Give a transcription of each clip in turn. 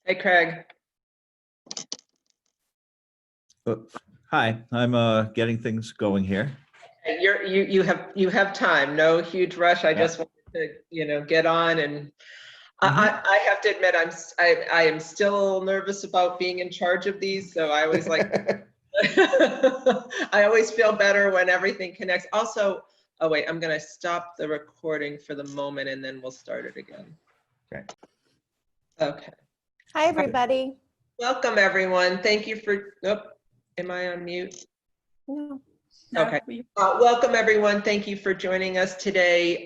Hey, Craig. Hi, I'm getting things going here. You have time. No huge rush. I just wanted to get on, and I have to admit I am still nervous about being in charge of these. So I always like I always feel better when everything connects. Also, oh wait, I'm gonna stop the recording for the moment, and then we'll start it again. Okay. Okay. Hi, everybody. Welcome, everyone. Thank you for. Nope. Am I on mute? No. Okay. Welcome, everyone. Thank you for joining us today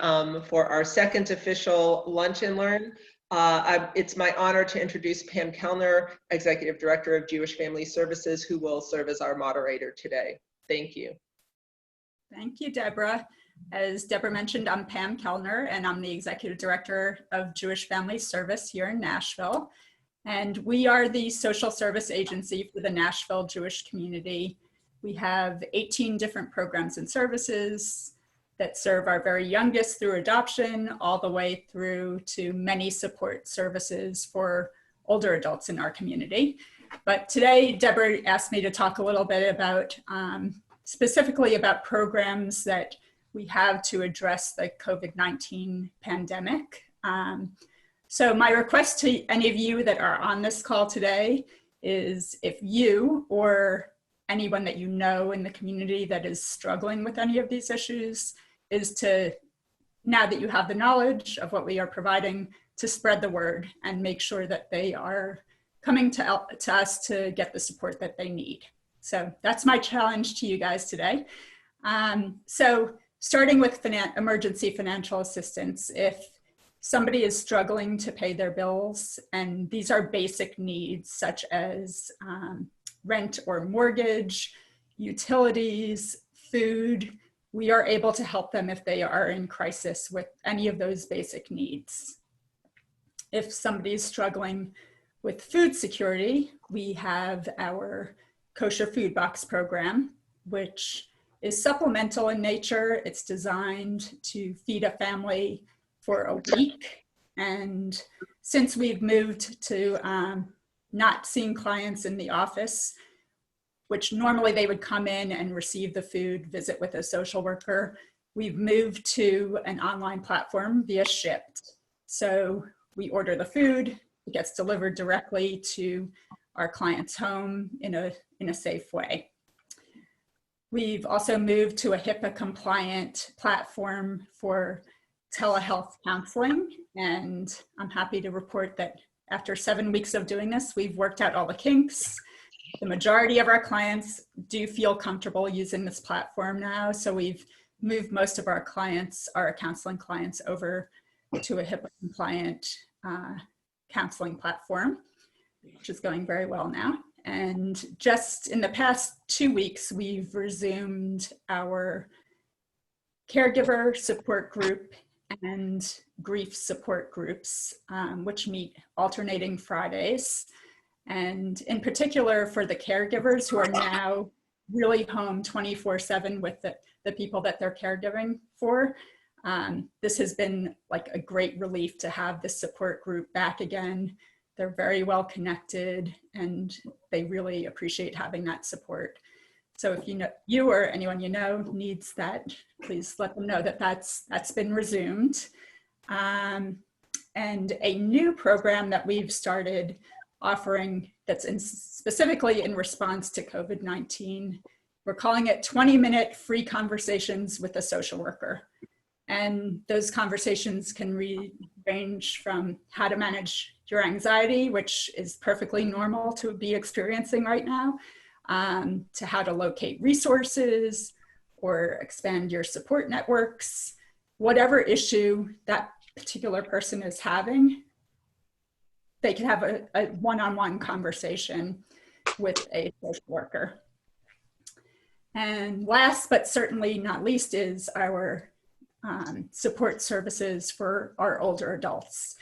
for our second official Lunch and Learn. It's my honor to introduce Pam Kellner, Executive Director of Jewish Family Services, who will serve as our moderator today. Thank you. Thank you, Deborah. As Deborah mentioned, I'm Pam Kellner, and I'm the Executive Director of Jewish Family Service here in Nashville. And we are the social service agency for the Nashville Jewish community. We have 18 different programs and services that serve our very youngest through adoption, all the way through to many support services for older adults in our community. But today, Deborah asked me to talk a little bit about, specifically about programs that we have to address the COVID-19 pandemic. So my request to any of you that are on this call today is if you or anyone that you know in the community that is struggling with any of these issues is to, now that you have the knowledge of what we are providing, to spread the word and make sure that they are coming to us to get the support that they need. So that's my challenge to you guys today. So starting with emergency financial assistance, if somebody is struggling to pay their bills, and these are basic needs such as rent or mortgage, utilities, food, we are able to help them if they are in crisis with any of those basic needs. If somebody is struggling with food security, we have our kosher food box program, which is supplemental in nature. It's designed to feed a family for a week. And since we've moved to not seeing clients in the office, which normally they would come in and receive the food, visit with a social worker, we've moved to an online platform via Shipt. So we order the food, it gets delivered directly to our client's home in a safe way. We've also moved to a HIPAA compliant platform for telehealth counseling. And I'm happy to report that after 7 weeks of doing this, we've worked out all the kinks. The majority of our clients do feel comfortable using this platform now. So we've moved most of our clients, our counseling clients, over to a HIPAA compliant counseling platform, which is going very well now. And just in the past 2 weeks, we've resumed our caregiver support group and grief support groups, which meet alternating Fridays. And in particular for the caregivers who are now really home 24/7 with the people that they're caregiving for, this has been like a great relief to have this support group back again. They're very well connected and they really appreciate having that support. So if you or anyone you know needs that, please let them know that that's been resumed. And a new program that we've started offering that's specifically in response to COVID-19, we're calling it 20-minute free conversations with a social worker. And those conversations can range from how to manage your anxiety, which is perfectly normal to be experiencing right now, to how to locate resources or expand your support networks, whatever issue that particular person is having, they can have a one-on-one conversation with a social worker. And last, but certainly not least, is our support services for our older adults.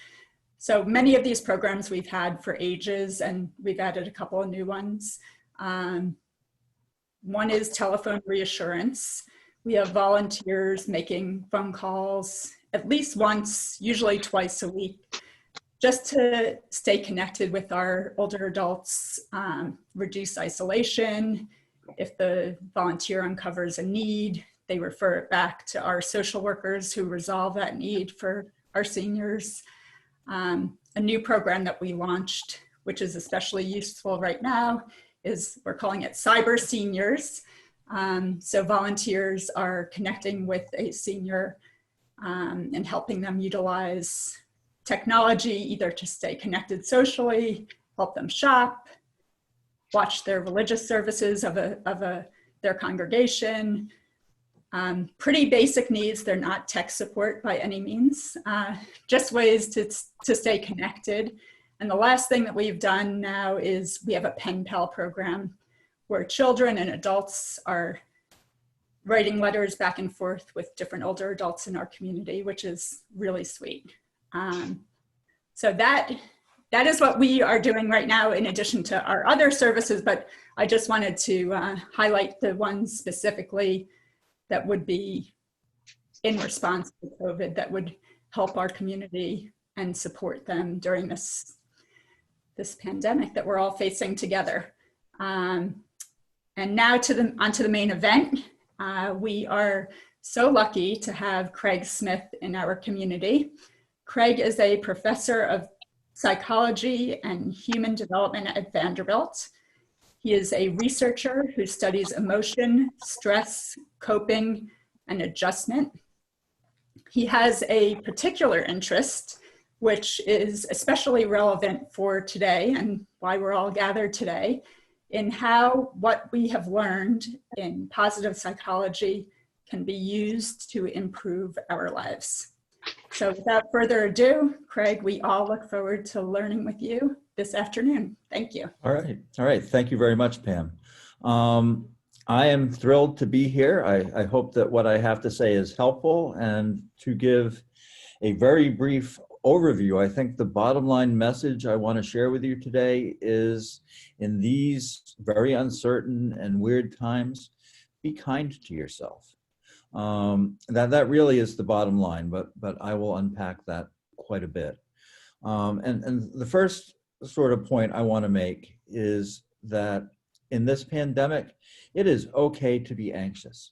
So many of these programs we've had for ages, and we've added a couple of new ones. One is telephone reassurance. We have volunteers making phone calls at least once, usually twice a week, just to stay connected with our older adults, reduce isolation. If the volunteer uncovers a need, they refer it back to our social workers who resolve that need for our seniors. A new program that we launched, which is especially useful right now, is we're calling it Cyber Seniors. So volunteers are connecting with a senior and helping them utilize technology, either to stay connected socially, help them shop, watch their religious services of their congregation. Pretty basic needs. They're not tech support by any means, just ways to stay connected. And the last thing that we've done now is we have a pen pal program where children and adults are writing letters back and forth with different older adults in our community, which is really sweet. So that is what we are doing right now in addition to our other services, but I just wanted to highlight the ones specifically that would be in response to COVID that would help our community and support them during this pandemic that we're all facing together. And now onto the main event. We are so lucky to have Craig Smith in our community. Craig is a professor of psychology and human development at Vanderbilt. He is a researcher who studies emotion, stress, coping, and adjustment. He has a particular interest, which is especially relevant for today and why we're all gathered today, in how what we have learned in positive psychology can be used to improve our lives. So without further ado, Craig, we all look forward to learning with you this afternoon. Thank you. All right. Thank you very much, Pam. I am thrilled to be here. I hope that what I have to say is helpful, and to give a very brief overview, I think the bottom line message I want to share with you today is, in these very uncertain and weird times, be kind to yourself. That really is the bottom line, but I will unpack that quite a bit. And the first sort of point I want to make is that in this pandemic, it is okay to be anxious.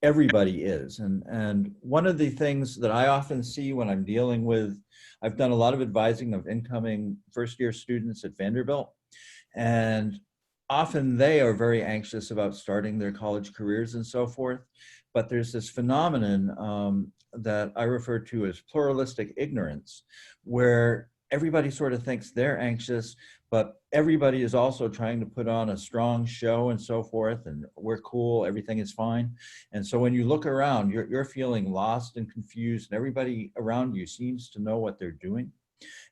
Everybody is. And one of the things that I often see when I'm dealing with, I've done a lot of advising of incoming first-year students at Vanderbilt, and often they are very anxious about starting their college careers and so forth. But there's this phenomenon that I refer to as pluralistic ignorance, where everybody sort of thinks they're anxious, but everybody is also trying to put on a strong show and so forth, and we're cool, everything is fine. And so when you look around, you're feeling lost and confused, and everybody around you seems to know what they're doing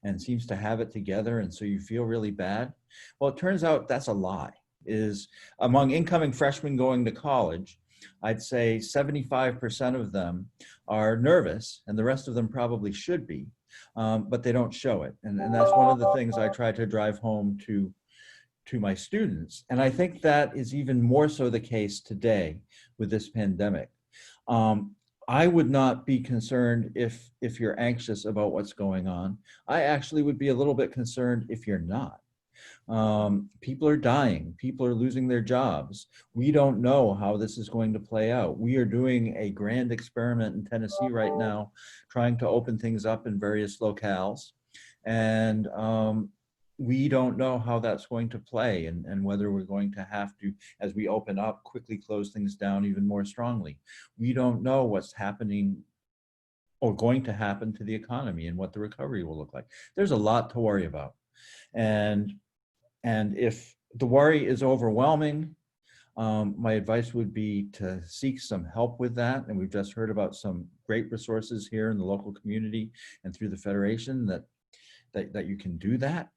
and seems to have it together, and so you feel really bad. Well, it turns out that's a lie. Is among incoming freshmen going to college, I'd say 75% of them are nervous, and the rest of them probably should be, but they don't show it. And that's one of the things I try to drive home to my students. And I think that is even more so the case today with this pandemic. I would not be concerned if you're anxious about what's going on. I actually would be a little bit concerned if you're not. People are dying, people are losing their jobs. We don't know how this is going to play out. We are doing a grand experiment in Tennessee right now, trying to open things up in various locales. And we don't know how that's going to play, and whether we're going to have to, as we open up, quickly close things down even more strongly. We don't know what's happening or going to happen to the economy and what the recovery will look like. There's a lot to worry about. And if the worry is overwhelming, my advice would be to seek some help with that. And we've just heard about some great resources here in the local community and through the Federation that you can do that.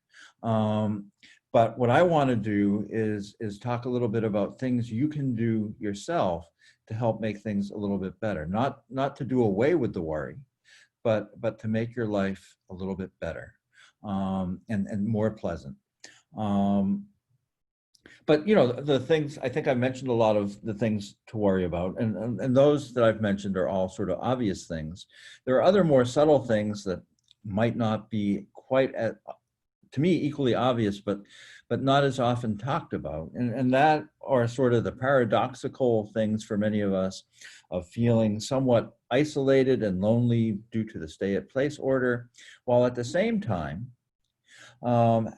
But what I want to do is talk a little bit about things you can do yourself to help make things a little bit better. Not to do away with the worry, but to make your life a little bit better and more pleasant. But you know, the things, I think I mentioned a lot of the things to worry about, and those that I've mentioned are all sort of obvious things. There are other more subtle things that might not be quite to me, equally obvious, but not as often talked about. And that are sort of the paradoxical things for many of us of feeling somewhat isolated and lonely due to the stay-at-place order, while at the same time,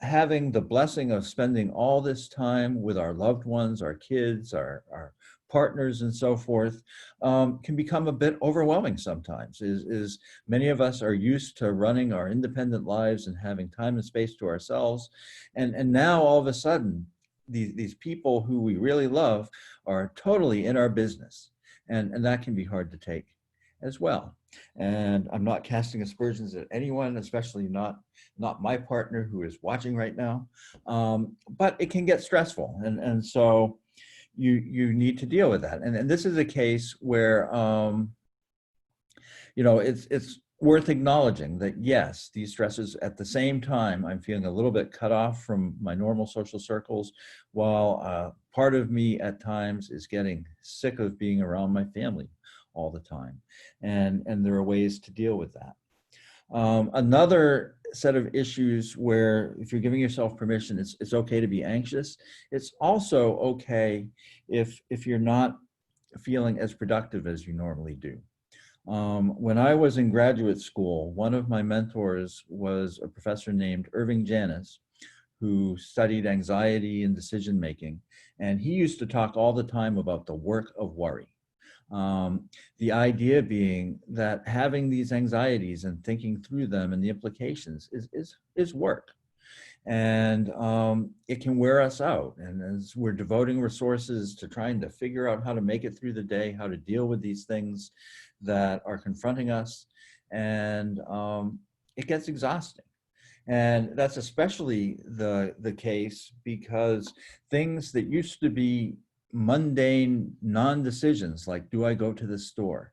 having the blessing of spending all this time with our loved ones, our kids, our partners and so forth, can become a bit overwhelming sometimes. Is many of us are used to running our independent lives and having time and space to ourselves. And now all of a sudden, these people who we really love are totally in our business. And that can be hard to take as well. And I'm not casting aspersions at anyone, especially not my partner who is watching right now. But it can get stressful. And so you need to deal with that. And this is a case where, it's worth acknowledging that, yes, these stresses at the same time, I'm feeling a little bit cut off from my normal social circles, while part of me at times is getting sick of being around my family all the time. And there are ways to deal with that. Another set of issues where if you're giving yourself permission, it's okay to be anxious. It's also okay if you're not feeling as productive as you normally do. When I was in graduate school, one of my mentors was a professor named Irving Janis, who studied anxiety and decision-making. And he used to talk all the time about the work of worry. The idea being that having these anxieties and thinking through them and the implications is work. And it can wear us out. And as we're devoting resources to trying to figure out how to make it through the day, how to deal with these things that are confronting us, and it gets exhausting. And that's especially the case because things that used to be mundane non-decisions, like do I go to the store?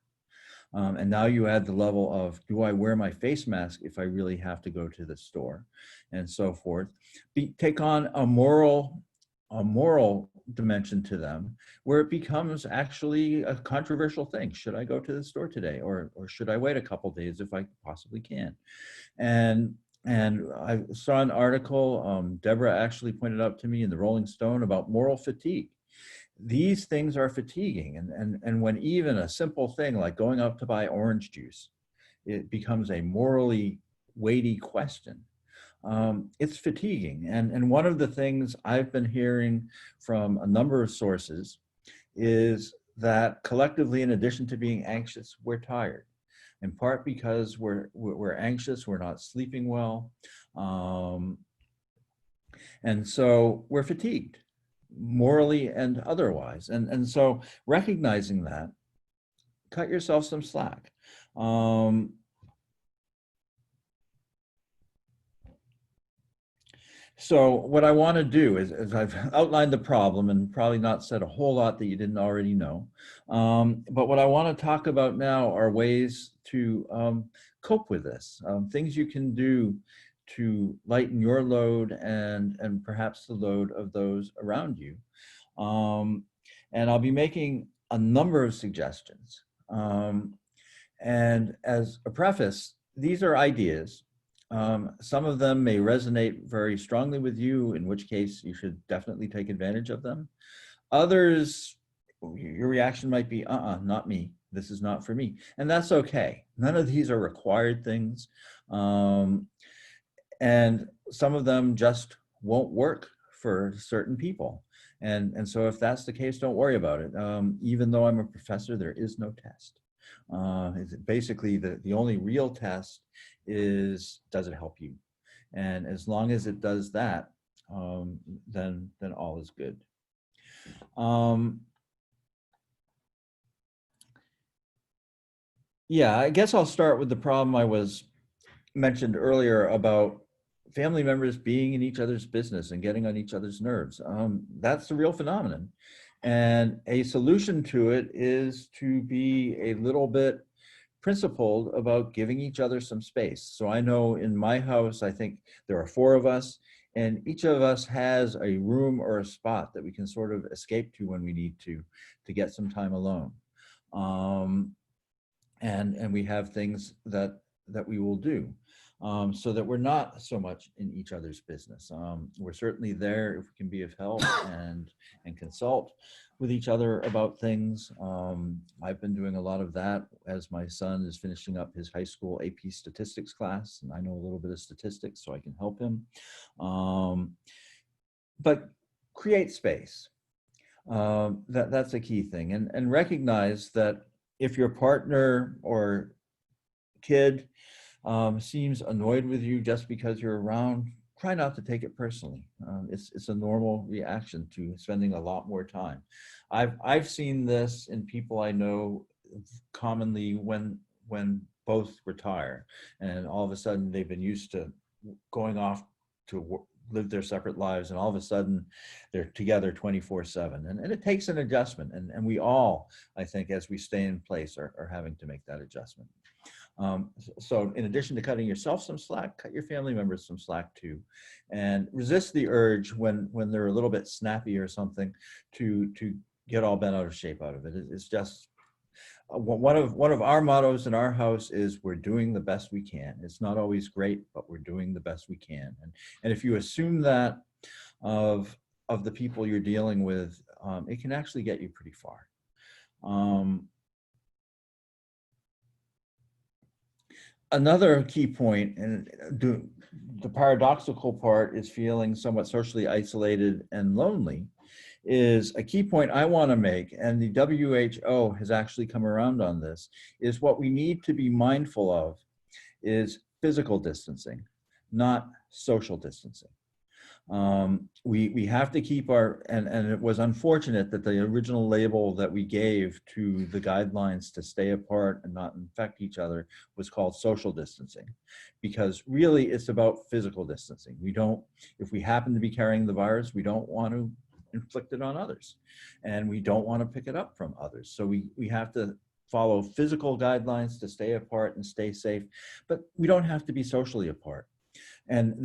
And now you add the level of, do I wear my face mask if I really have to go to the store, and so forth. Take on a moral dimension to them, where it becomes actually a controversial thing. Should I go to the store today, or should I wait a couple days if I possibly can? And I saw an article, Deborah actually pointed out to me in the Rolling Stone about moral fatigue. These things are fatiguing. And when even a simple thing like going out to buy orange juice, it becomes a morally weighty question, it's fatiguing. And one of the things I've been hearing from a number of sources is that collectively, in addition to being anxious, we're tired. In part because we're anxious, we're not sleeping well. And so we're fatigued, morally and otherwise. And so recognizing that, cut yourself some slack. So what I want to do is I've outlined the problem and probably not said a whole lot that you didn't already know. But what I want to talk about now are ways to cope with this, things you can do to lighten your load and perhaps the load of those around you. And I'll be making a number of suggestions. And as a preface, these are ideas. Some of them may resonate very strongly with you, in which case you should definitely take advantage of them. Others, your reaction might be, not me. This is not for me. And that's okay. None of these are required things. And some of them just won't work for certain people. And so if that's the case, don't worry about it. Even though I'm a professor, there is no test. Basically, the only real test is, does it help you? And as long as it does that, then all is good. Yeah, I guess I'll start with the problem I was mentioned earlier about family members being in each other's business and getting on each other's nerves. That's a real phenomenon. And a solution to it is to be a little bit principled about giving each other some space. So I know in my house, I think there are 4 of us, and each of us has a room or a spot that we can sort of escape to when we need to get some time alone. And we have things that that we will do, so that we're not so much in each other's business. We're certainly there if we can be of help and consult with each other about things. I've been doing a lot of that as my son is finishing up his high school AP statistics class, and I know a little bit of statistics, so I can help him. But create space. That's a key thing, and recognize that if your partner or kid seems annoyed with you just because you're around, try not to take it personally. It's a normal reaction to spending a lot more time. I've seen this in people I know commonly when both retire, and all of a sudden they've been used to going off to live their separate lives, and all of a sudden they're together 24/7, and it takes an adjustment, and we all, I think, as we stay in place, are having to make that adjustment. So in addition to cutting yourself some slack, cut your family members some slack too, and resist the urge when they're a little bit snappy or something to get all bent out of shape out of it. It's just one of our mottos in our house is we're doing the best we can. It's not always great, but we're doing the best we can. And if you assume that of the people you're dealing with, it can actually get you pretty far. Another key point, and the paradoxical part is feeling somewhat socially isolated and lonely, is a key point I want to make, and the WHO has actually come around on this, is what we need to be mindful of is physical distancing, not social distancing. We have to keep our, and it was unfortunate that the original label that we gave to the guidelines to stay apart and not infect each other was called social distancing, because really it's about physical distancing. We don't, if we happen to be carrying the virus, we don't want to inflict it on others, and we don't want to pick it up from others. So we have to follow physical guidelines to stay apart and stay safe, but we don't have to be socially apart. And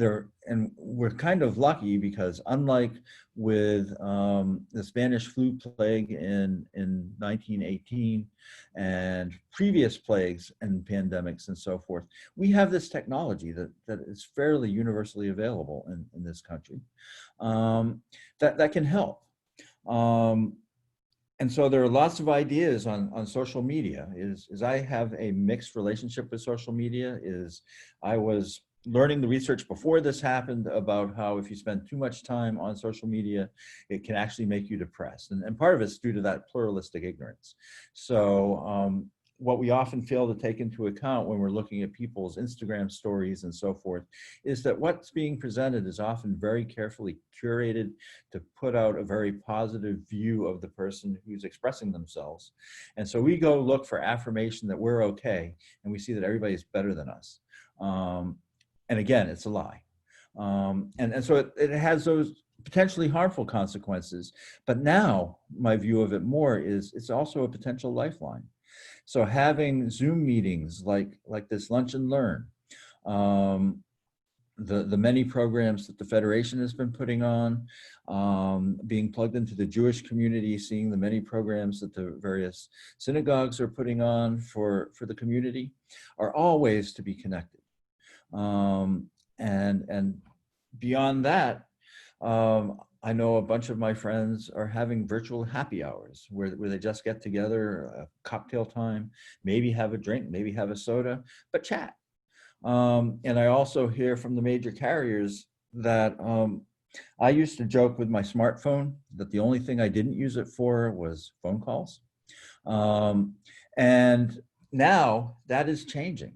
we're kind of lucky because unlike with the Spanish flu plague in 1918 and previous plagues and pandemics and so forth, we have this technology that is fairly universally available in this country that can help. And so there are lots of ideas on social media. Is I have a mixed relationship with social media. I was learning the research before this happened about how if you spend too much time on social media, it can actually make you depressed. And part of it's due to that pluralistic ignorance. So what we often fail to take into account when we're looking at people's Instagram stories and so forth is that what's being presented is often very carefully curated to put out a very positive view of the person who's expressing themselves. And so we go look for affirmation that we're okay, and we see that everybody's better than us. And again, it's a lie. And so it has those potentially harmful consequences. But now my view of it more is it's also a potential lifeline. So having Zoom meetings like this Lunch and Learn, the many programs that the Federation has been putting on, being plugged into the Jewish community, seeing the many programs that the various synagogues are putting on for the community, are all ways to be connected. And beyond that, I know a bunch of my friends are having virtual happy hours where they just get together, a cocktail time, maybe have a drink, maybe have a soda, but chat. And I also hear from the major carriers that I used to joke with my smartphone that the only thing I didn't use it for was phone calls. And now that is changing.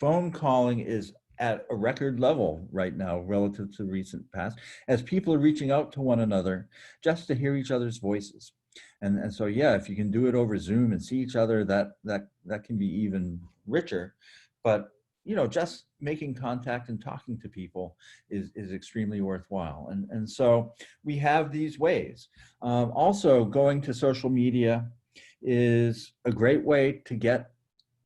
Phone calling is at a record level right now relative to the recent past, as people are reaching out to one another just to hear each other's voices. And so, yeah, if you can do it over Zoom and see each other, that can be even richer. But, you know, just making contact and talking to people is extremely worthwhile. And so we have these ways. Also, going to social media is a great way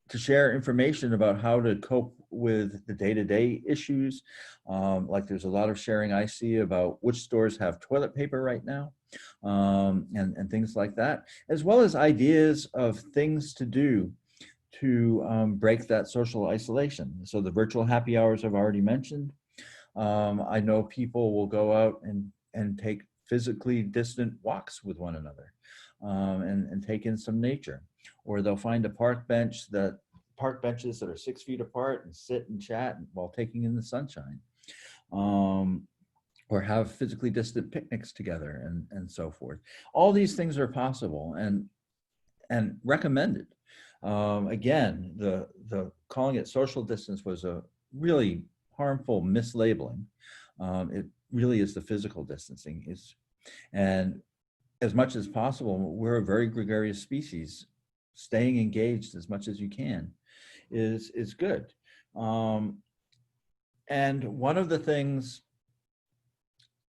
to share information about how to cope with the day-to-day issues. Like there's a lot of sharing I see about which stores have toilet paper right now, and things like that, as well as ideas of things to do break that social isolation. So the virtual happy hours I've already mentioned. I know people will go out and take physically distant walks with one another, and take in some nature, or they'll find a park benches that are 6 feet apart and sit and chat while taking in the sunshine, or have physically distant picnics together, and so forth. All these things are possible and recommended. Again, the calling it social distance was a really harmful mislabeling. It really is the physical distancing. And as much as possible, we're a very gregarious species. Staying engaged as much as you can is good. And one of the things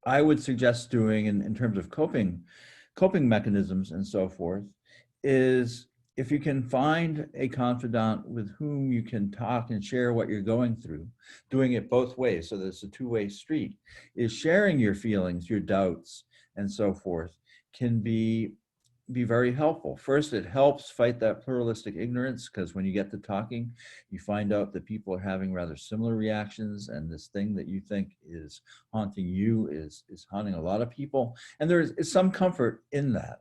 I would suggest doing in terms of coping mechanisms and so forth is, if you can find a confidant with whom you can talk and share what you're going through, doing it both ways so that it's a two-way street, is sharing your feelings, your doubts, and so forth can be very helpful. First, it helps fight that pluralistic ignorance, because when you get to talking, you find out that people are having rather similar reactions, and this thing that you think is haunting you is haunting a lot of people. And there is some comfort in that.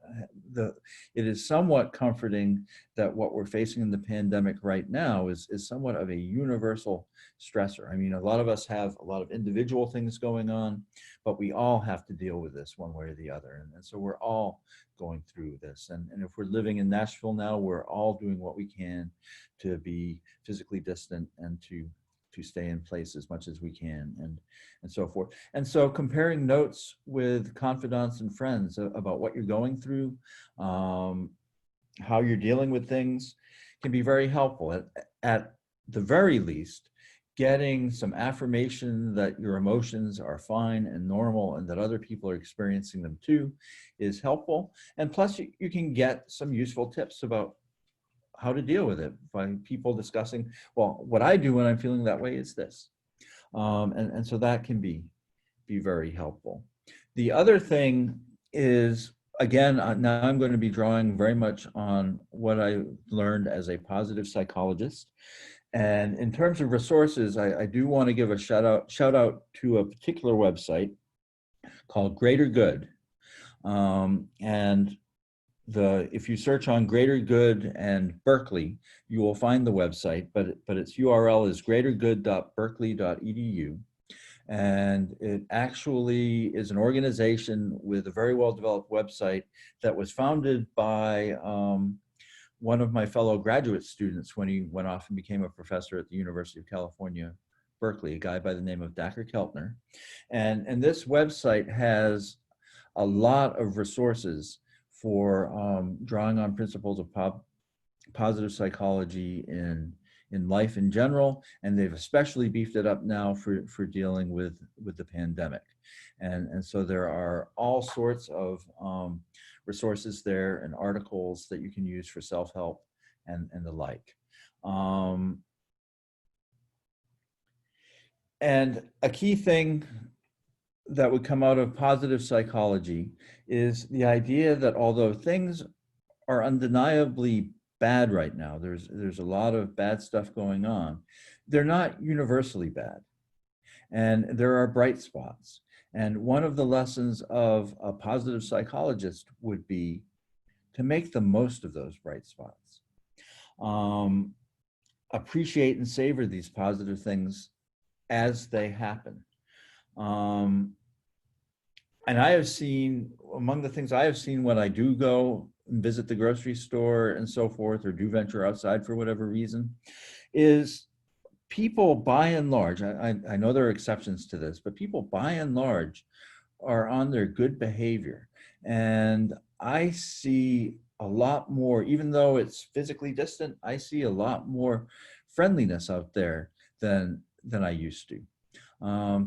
It is somewhat comforting that what we're facing in the pandemic right now is somewhat of a universal stressor. I mean, a lot of us have a lot of individual things going on, but we all have to deal with this one way or the other. And so we're all going through this. And if we're living in Nashville now, we're all doing what we can to be physically distant and to stay in place as much as we can, and so forth. And so comparing notes with confidants and friends about what you're going through, how you're dealing with things, can be very helpful. At the very least, getting some affirmation that your emotions are fine and normal and that other people are experiencing them too is helpful. And plus you can get some useful tips about how to deal with it by people discussing, well, what I do when I'm feeling that way is this. And so that can be very helpful. The other thing is, again, now I'm going to be drawing very much on what I learned as a positive psychologist. And in terms of resources, I do want to give a shout out to a particular website called Greater Good. And if you search on Greater Good and Berkeley, you will find the website, but its URL is greatergood.berkeley.edu. And it actually is an organization with a very well-developed website that was founded by one of my fellow graduate students when he went off and became a professor at the University of California, Berkeley, a guy by the name of Dacher Keltner. And this website has a lot of resources for drawing on principles of positive psychology in life in general, and they've especially beefed it up now for dealing with the pandemic. And so there are all sorts of resources there and articles that you can use for self-help and the like. And a key thing that would come out of positive psychology is the idea that although things are undeniably bad right now, there's a lot of bad stuff going on, they're not universally bad. And there are bright spots. And one of the lessons of a positive psychologist would be to make the most of those bright spots. Appreciate and savor these positive things as they happen. And I have seen, among the things I have seen when I do go and visit the grocery store and so forth, or do venture outside for whatever reason, is people by and large, I know there are exceptions to this, but people by and large are on their good behavior. And I see a lot more, even though it's physically distant, I see a lot more friendliness out there than I used to.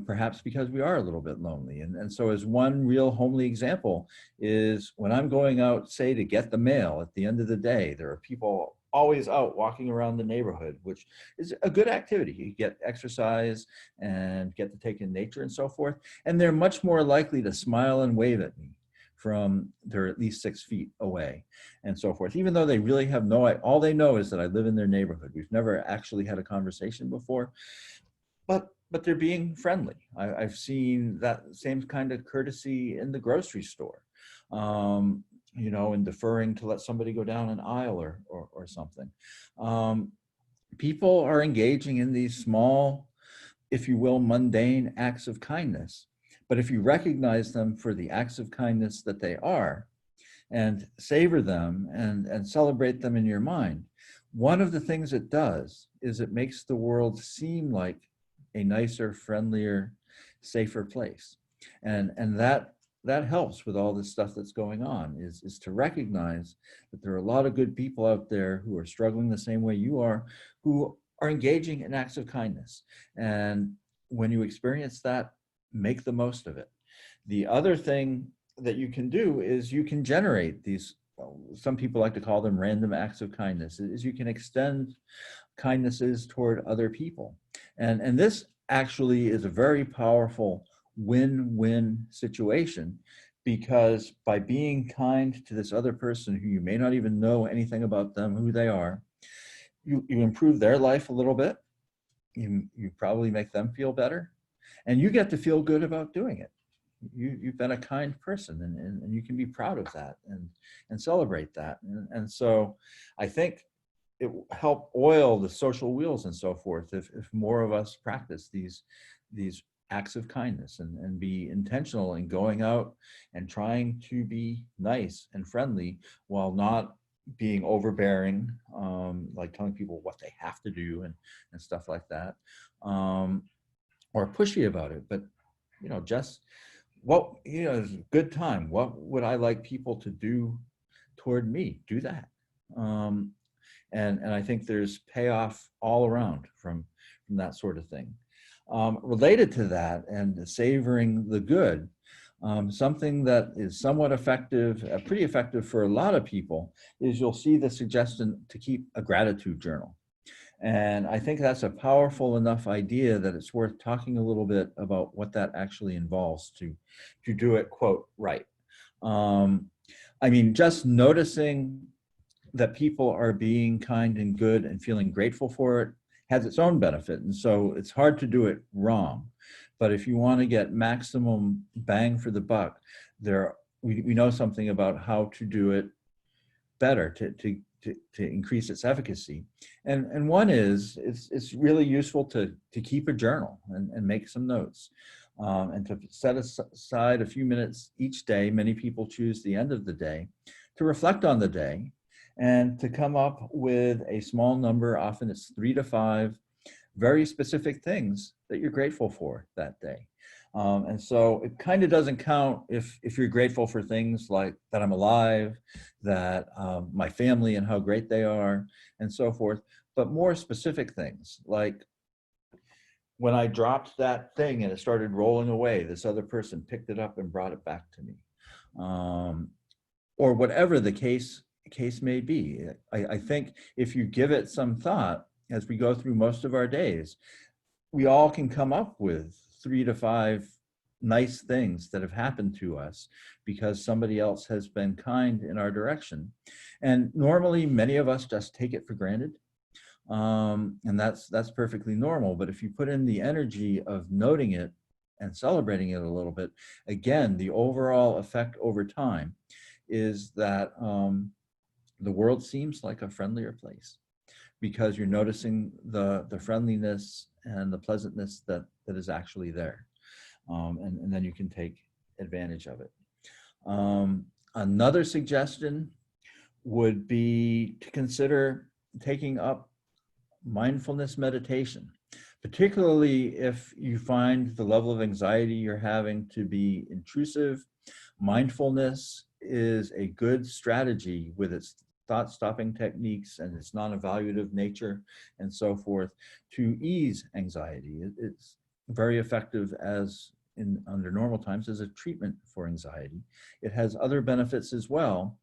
Perhaps because we are a little bit lonely. And so as one real homely example is when I'm going out, say, to get the mail at the end of the day, there are people always out walking around the neighborhood, which is a good activity. You get exercise and get to take in nature and so forth. And they're much more likely to smile and wave at me from they're at least 6 feet away and so forth, even though they really have all they know is that I live in their neighborhood. We've never actually had a conversation before, but they're being friendly. I've seen that same kind of courtesy in the grocery store, you know, and deferring to let somebody go down an aisle or something. People are engaging in these small, if you will, mundane acts of kindness. But if you recognize them for the acts of kindness that they are and savor them and celebrate them in your mind, one of the things it does is it makes the world seem like a nicer, friendlier, safer place. And that helps with all this stuff that's going on, is to recognize that there are a lot of good people out there who are struggling the same way you are, who are engaging in acts of kindness. And when you experience that, make the most of it. The other thing that you can do is you can generate these, some people like to call them random acts of kindness, is you can extend kindnesses toward other people. And this actually is a very powerful win-win situation, because by being kind to this other person who you may not even know anything about them, who they are, you improve their life a little bit. You probably make them feel better, and you get to feel good about doing it. You've been a kind person, and you can be proud of that and celebrate that. And so I think it will help oil the social wheels and so forth if more of us practice these acts of kindness and be intentional in going out and trying to be nice and friendly while not being overbearing, like telling people what they have to do and stuff like that, or pushy about it. But, you know, just what, you know, is a good time. What would I like people to do toward me? Do that. And I think there's payoff all around from that sort of thing. Related to that and savoring the good, something that is somewhat effective, pretty effective for a lot of people, is you'll see the suggestion to keep a gratitude journal. And I think that's a powerful enough idea that it's worth talking a little bit about what that actually involves to do it, quote, right. I mean, just noticing that people are being kind and good and feeling grateful for it has its own benefit. And so it's hard to do it wrong. But if you want to get maximum bang for the buck, we know something about how to do it better to increase its efficacy. And one is, it's really useful to keep a journal and make some notes, and to set aside a few minutes each day. Many people choose the end of the day to reflect on the day and to come up with a small number, often it's 3 to 5, very specific things that you're grateful for that day. And so it kind of doesn't count if you're grateful for things like that I'm alive, that my family and how great they are, and so forth, but more specific things like when I dropped that thing and it started rolling away, this other person picked it up and brought it back to me, or whatever the case may be. I think if you give it some thought as we go through most of our days, we all can come up with 3 to 5 nice things that have happened to us because somebody else has been kind in our direction. And normally many of us just take it for granted. And that's perfectly normal. But if you put in the energy of noting it and celebrating it a little bit, again, the overall effect over time is that the world seems like a friendlier place because you're noticing the friendliness and the pleasantness that is actually there. And then you can take advantage of it. Another suggestion would be to consider taking up mindfulness meditation, particularly if you find the level of anxiety you're having to be intrusive. Mindfulness is a good strategy with its thought-stopping techniques and its non-evaluative nature and so forth to ease anxiety. It's very effective as under normal times as a treatment for anxiety. It has other benefits as well.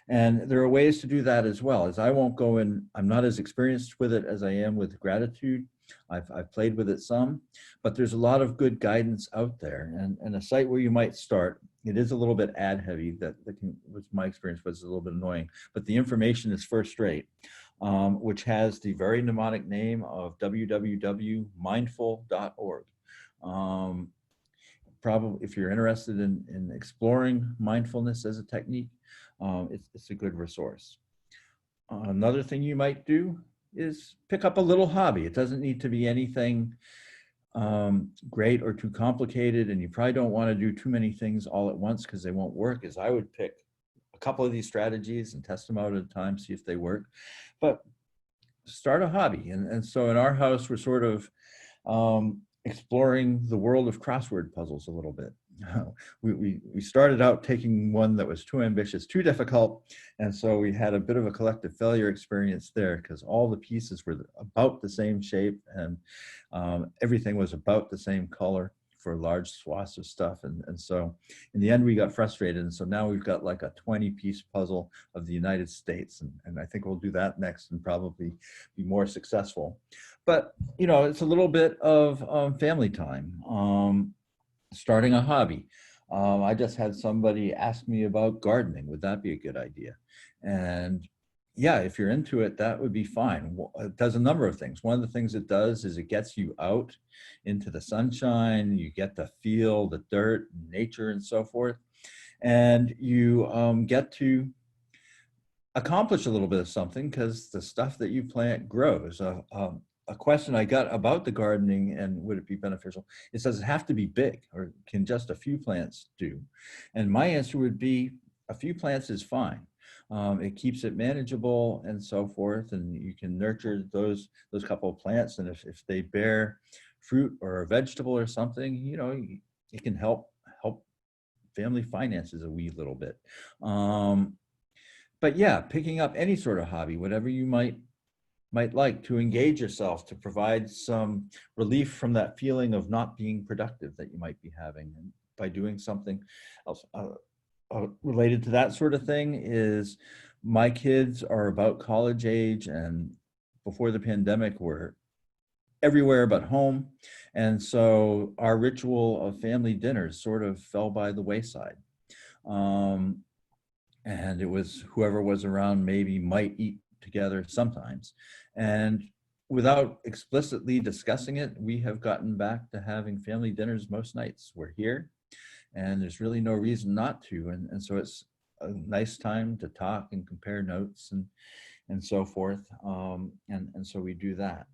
And there are ways to do that as well. As I won't go in, I'm not as experienced with it as I am with gratitude. I've played with it some, but there's a lot of good guidance out there. And a site where you might start, it is a little bit ad heavy, which my experience was a little bit annoying, but the information is first rate, which has the very mnemonic name of www.mindful.org. Probably if you're interested in exploring mindfulness as a technique, it's a good resource. Another thing you might do is pick up a little hobby. It doesn't need to be anything great or too complicated, and you probably don't want to do too many things all at once because they won't work. As I would pick a couple of these strategies and test them out at a time, see if they work. But start a hobby. And so in our house, we're sort of exploring the world of crossword puzzles a little bit. We started out taking one that was too ambitious, too difficult, and so we had a bit of a collective failure experience there because all the pieces were about the same shape and everything was about the same color for large swaths of stuff, and so in the end we got frustrated, and so now we've got like a 20-piece puzzle of the United States, and I think we'll do that next and probably be more successful. But you know, it's a little bit of family time. Starting a hobby. I just had somebody ask me about gardening. Would that be a good idea? And yeah, if you're into it, that would be fine. It does a number of things. One of the things it does is it gets you out into the sunshine. You get to feel the dirt, nature, and so forth. And you get to accomplish a little bit of something because the stuff that you plant grows. A question I got about the gardening and would it be beneficial, it says it have to be big or can just a few plants do? And my answer would be a few plants is fine. It keeps it manageable and so forth, and you can nurture those couple of plants, and if they bear fruit or a vegetable or something, you know, it can help family finances a wee little bit. But yeah, picking up any sort of hobby, whatever you might like, to engage yourself, to provide some relief from that feeling of not being productive that you might be having. And by doing something else related to that sort of thing is my kids are about college age, and before the pandemic were everywhere but home. And so our ritual of family dinners sort of fell by the wayside. And it was whoever was around maybe might eat together sometimes. And without explicitly discussing it, we have gotten back to having family dinners most nights. We're here and there's really no reason not to. And so it's a nice time to talk and compare notes and so forth. And so we do that.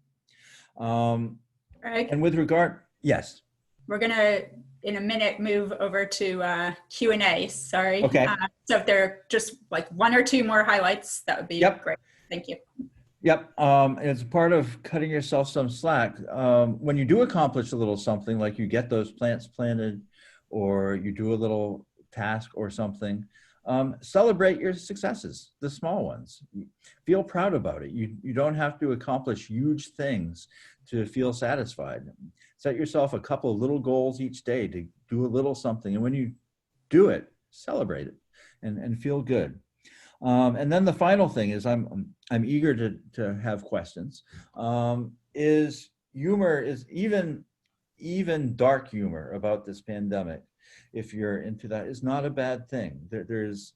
Greg, And with regard, yes. we're gonna, in a minute, move over to Q&A, sorry. Okay. So if there are just like one or two more highlights, that would be great. Thank you. Yep, as part of cutting yourself some slack, when you do accomplish a little something, like you get those plants planted or you do a little task or something, celebrate your successes, the small ones. Feel proud about it. You don't have to accomplish huge things to feel satisfied. Set yourself a couple of little goals each day to do a little something. And when you do it, celebrate it and feel good. And then the final thing is I'm eager to have questions. Is humor, is even dark humor about this pandemic, if you're into that, is not a bad thing. There's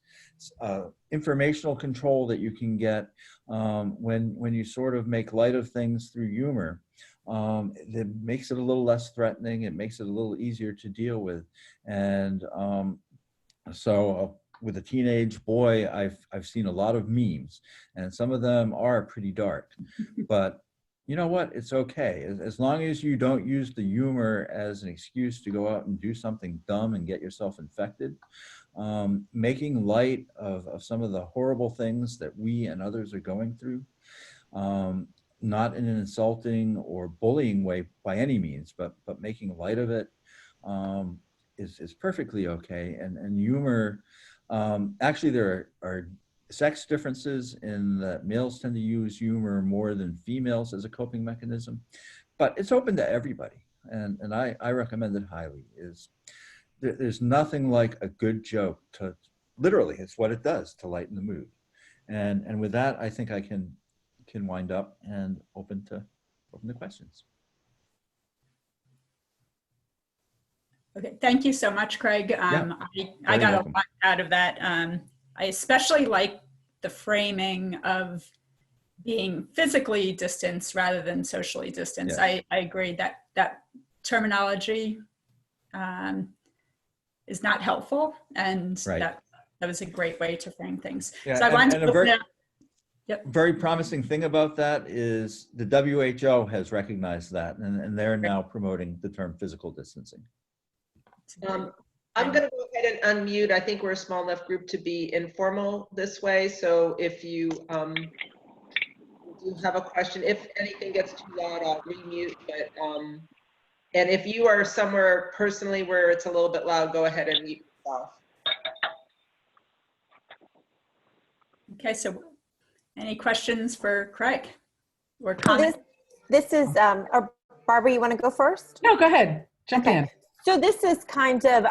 informational control that you can get when you sort of make light of things through humor. It makes it a little less threatening. It makes it a little easier to deal with. And with a teenage boy, I've seen a lot of memes, and some of them are pretty dark, but you know what? It's okay. As long as you don't use the humor as an excuse to go out and do something dumb and get yourself infected. Making light of some of the horrible things that we and others are going through, not in an insulting or bullying way by any means, but making light of it is perfectly okay. And humor, actually there are sex differences in that males tend to use humor more than females as a coping mechanism, but it's open to everybody. and I recommend it highly, is there's nothing like a good joke to, literally, it's what it does to lighten the mood. And with that, I think I can wind up and open the questions. Okay, thank you so much, Craig. I very got welcome. a lot out of that. I especially like the framing of being physically distanced rather than socially distanced. Yes. I agree that that terminology is not helpful, and Right. that was a great way to frame things. Yeah, So I wanted and to a open very, it up. Yep. very promising thing about that is the WHO has recognized that, and they're now promoting the term physical distancing. I'm going to go ahead and unmute. I think we're a small enough group to be informal this way. So if you do have a question, if anything gets too loud, I'll remute. But and if you are somewhere personally where it's a little bit loud, go ahead and mute yourself. Okay, so any questions for Craig or So comments? this is, Barbara, you want to go first? No, go ahead. Jump Okay. in. So this is kind of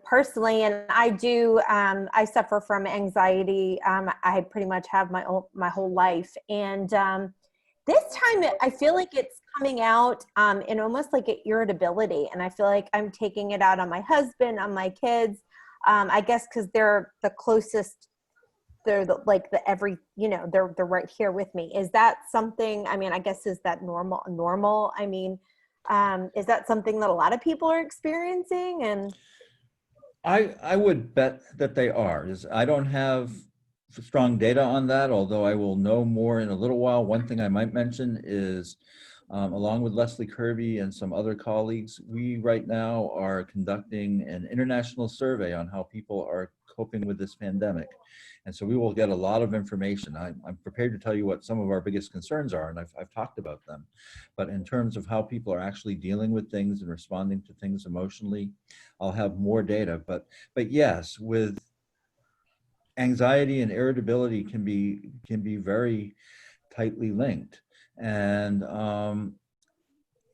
personally, and I suffer from anxiety. I pretty much have my whole life. And this time I feel like it's coming out in almost like an irritability. And I feel like I'm taking it out on my husband, on my kids, I guess because they're the closest. They're they're right here with me. Is that something, I mean, I guess, is that normal? I mean, is that something that a lot of people are experiencing? And I would bet that they are. I don't have strong data on that, although I will know more in a little while. One thing I might mention is, along with Leslie Kirby and some other colleagues, we right now are conducting an international survey on how people are coping with this pandemic. And so we will get a lot of information. I'm prepared to tell you what some of our biggest concerns are, and I've talked about them. But in terms of how people are actually dealing with things and responding to things emotionally, I'll have more data. But yes, with anxiety and irritability can be very tightly linked. And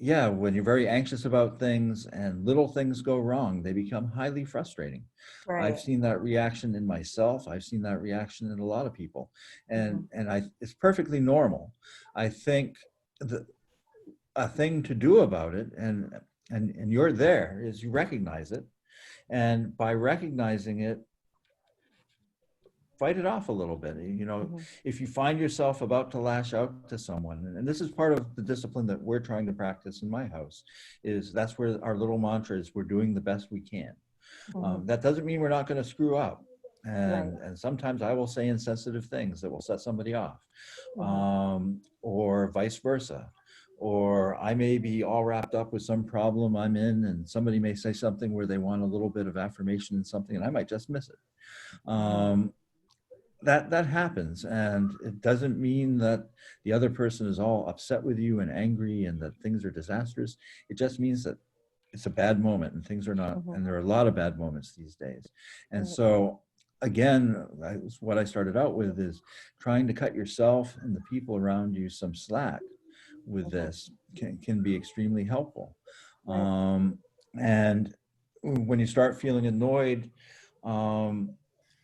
yeah, when you're very anxious about things and little things go wrong, they become highly frustrating. right. I've seen that reaction in myself. I've seen that reaction in a lot of people, and it's perfectly normal. I think a thing to do about it, and you're there, is you recognize it, and by recognizing it, fight it off a little bit. You know, if you find yourself about to lash out to someone, and this is part of the discipline that we're trying to practice in my house, is that's where our little mantra is: we're doing the best we can. That doesn't mean we're not going to screw up. And sometimes I will say insensitive things that will set somebody off, or vice versa. Or I may be all wrapped up with some problem I'm in, and somebody may say something where they want a little bit of affirmation in something, and I might just miss it. That happens, and it doesn't mean that the other person is all upset with you and angry and that things are disastrous. It just means that it's a bad moment, and things are not, and there are a lot of bad moments these days. And so again, what I started out with is trying to cut yourself and the people around you some slack with this can be extremely helpful. And when you start feeling annoyed,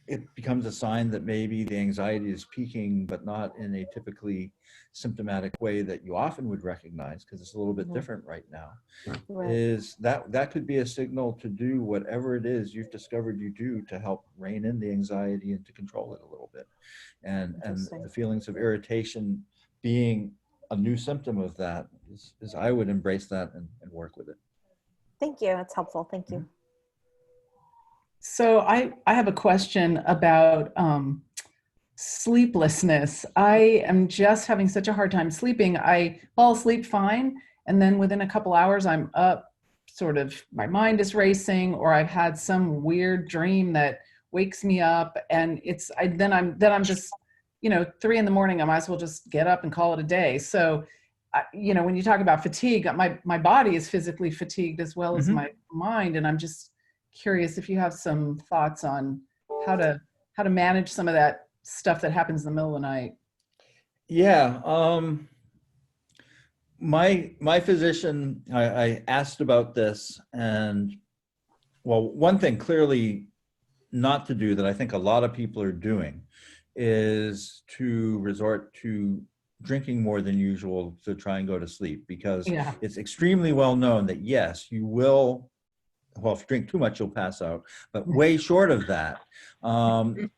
it becomes a sign that maybe the anxiety is peaking, but not in a typically symptomatic way that you often would recognize, because it's a little bit different right now. Is that could be a signal to do whatever it is you've discovered you do to help rein in the anxiety and to control it a little bit. And the feelings of irritation being a new symptom of that is I would embrace that and work with it. Thank you. That's helpful. Thank you. So I have a question about sleeplessness. I am just having such a hard time sleeping. I fall asleep fine, and then within a couple hours I'm up, sort of my mind is racing, or I've had some weird dream that wakes me up, and then I'm just, 3 a.m, I might as well just get up and call it a day. So when you talk about fatigue, my body is physically fatigued as well as my mind, and I'm just curious if you have some thoughts on how to manage some of that stuff that happens in the middle of the night. Yeah. my physician, I asked about this, and well, one thing clearly not to do that I think a lot of people are doing is to resort to drinking more than usual to try and go to sleep, because Yeah. it's extremely well known that yes, you will, well, if you drink too much, you'll pass out, but way short of that,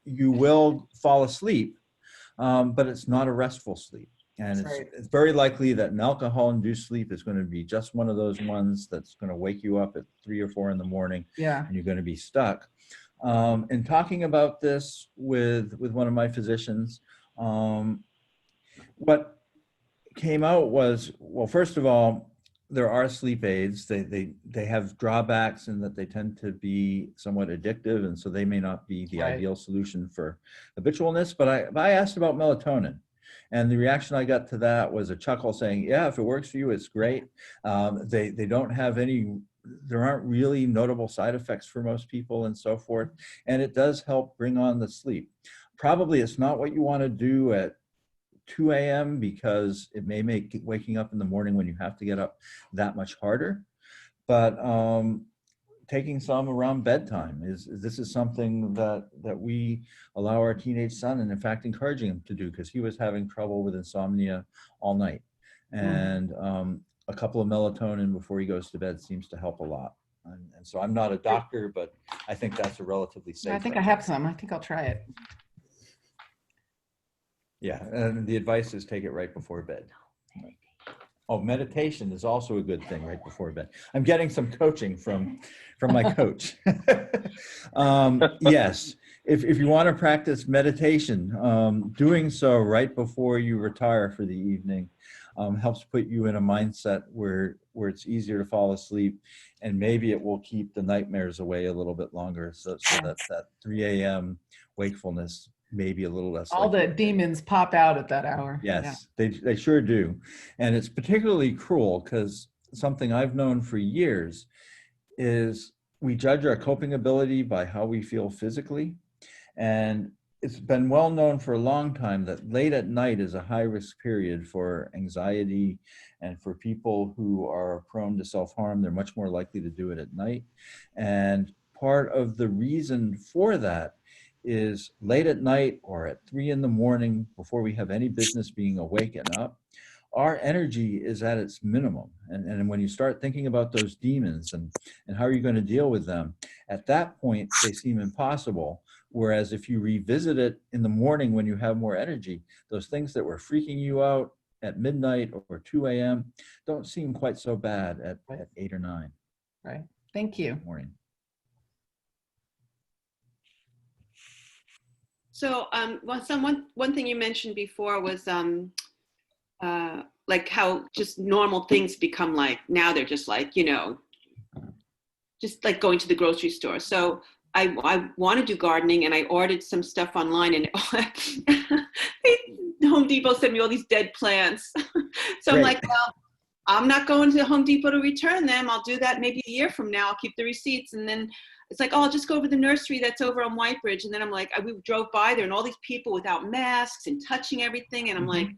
you will fall asleep, but it's not a restful sleep. And That's right. it's very likely that an alcohol-induced sleep is going to be just one of those ones that's going to wake you up at 3 or 4 in the morning, Yeah. and you're going to be stuck. In talking about this with one of my physicians, what came out was, well, first of all, there are sleep aids. They have drawbacks in that they tend to be somewhat addictive, and so they may not be the Right. ideal solution for habitualness. But I asked about melatonin, and the reaction I got to that was a chuckle saying, yeah, if it works for you, it's great. They don't have any, there aren't really notable side effects for most people and so forth. And it does help bring on the sleep. Probably it's not what you want to do at 2 a.m. because it may make waking up in the morning when you have to get up that much harder. But taking some around bedtime this is something that we allow our teenage son, and in fact encouraging him to do, because he was having trouble with insomnia all night, and a couple of melatonin before he goes to bed seems to help a lot. And so I'm not a doctor, but I think that's a relatively safe I think thing. I have some. I think I'll try it. Yeah, and the advice is take it right before bed. Oh, meditation is also a good thing right before bed. I'm getting some coaching from my coach. Yes, if you want to practice meditation, doing so right before you retire for the evening helps put you in a mindset where it's easier to fall asleep, and maybe it will keep the nightmares away a little bit longer, so that 3 a.m. wakefulness maybe a little less. All the demons pop out at that hour. Yes, yeah. They sure do. And it's particularly cruel because something I've known for years is we judge our coping ability by how we feel physically. And it's been well known for a long time that late at night is a high risk period for anxiety, and for people who are prone to self-harm, they're much more likely to do it at night. And part of the reason for that is late at night or at 3 in the morning, before we have any business being awake and up, our energy is at its minimum. And when you start thinking about those demons and how are you going to deal with them, at that point, they seem impossible. Whereas if you revisit it in the morning when you have more energy, those things that were freaking you out at midnight or 2 a.m. don't seem quite so bad at 8 or 9. Right. Thank you. Morning. So one thing you mentioned before was like how just normal things become like, now they're just like, you know, just like going to the grocery store. So I want to do gardening, and I ordered some stuff online, and Home Depot sent me all these dead plants. So I'm like, well, I'm not going to Home Depot to return them. I'll do that maybe a year from now. I'll keep the receipts. And then it's like, oh, I'll just go over the nursery that's over on Whitebridge. And then I'm like, we drove by there and all these people without masks and touching everything. And I'm like,